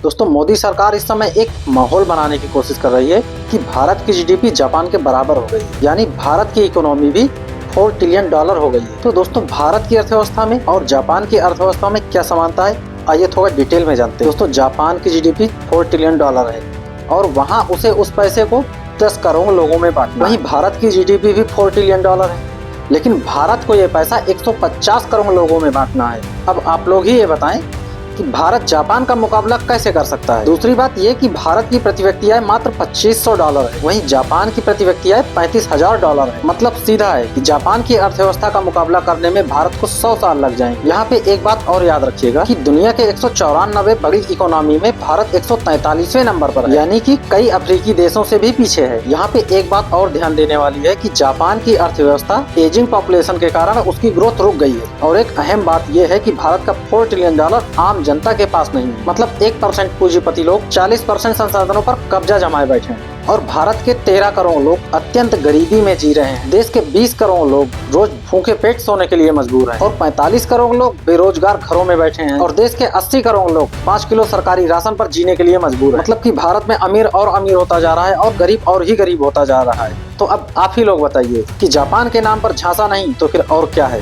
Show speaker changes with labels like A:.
A: दोस्तों मोदी सरकार इस समय एक माहौल बनाने की कोशिश कर रही है कि भारत की जीडीपी जापान के बराबर हो गई है, यानी भारत की इकोनॉमी भी $4 ट्रिलियन हो गई है। तो दोस्तों भारत की अर्थव्यवस्था में और जापान की अर्थव्यवस्था में क्या समानता है, आइए थोड़ा डिटेल में जानते हैं। दोस्तों जापान की जीडीपी $4 ट्रिलियन है और वहाँ उसे उस पैसे को 10 करोड़ लोगों में बांटना। वहीं भारत की जीडीपी भी $4 ट्रिलियन है, लेकिन भारत को यह पैसा 150 करोड़ लोगों में बांटना है। अब आप लोग ही ये बताएं कि भारत जापान का मुकाबला कैसे कर सकता है। दूसरी बात यह कि भारत की प्रति व्यक्ति आय मात्र $2500 है, वहीं जापान की प्रति व्यक्ति आय $35,000 है। मतलब सीधा है कि जापान की अर्थव्यवस्था का मुकाबला करने में भारत को 100 साल लग जाएंगे। यहाँ पे एक बात और याद रखिएगा कि दुनिया के 194 बड़ी इकोनॉमी में भारत 143वें नंबर पर है, यानी कि कई अफ्रीकी देशों से भी पीछे है। यहाँ पे एक बात और ध्यान देने वाली है कि जापान की अर्थव्यवस्था एजिंग पॉपुलेशन के कारण उसकी ग्रोथ रुक गई है। और एक अहम बात यह है कि भारत का $4 ट्रिलियन आम जनता के पास नहीं है। मतलब 1% पूंजीपति लोग 40% संसाधनों पर कब्जा जमाए बैठे हैं और भारत के 13 करोड़ लोग अत्यंत गरीबी में जी रहे हैं। देश के 20 करोड़ लोग रोज भूखे पेट सोने के लिए मजबूर हैं और 45 करोड़ लोग बेरोजगार घरों में बैठे हैं और देश के 80 करोड़ लोग 5 किलो सरकारी राशन पर जीने के लिए मजबूर हैं। मतलब कि भारत में अमीर और अमीर होता जा रहा है और गरीब और ही गरीब होता जा रहा है। तो अब आप ही लोग बताइए कि जापान के नाम पर झांसा नहीं तो फिर और क्या है।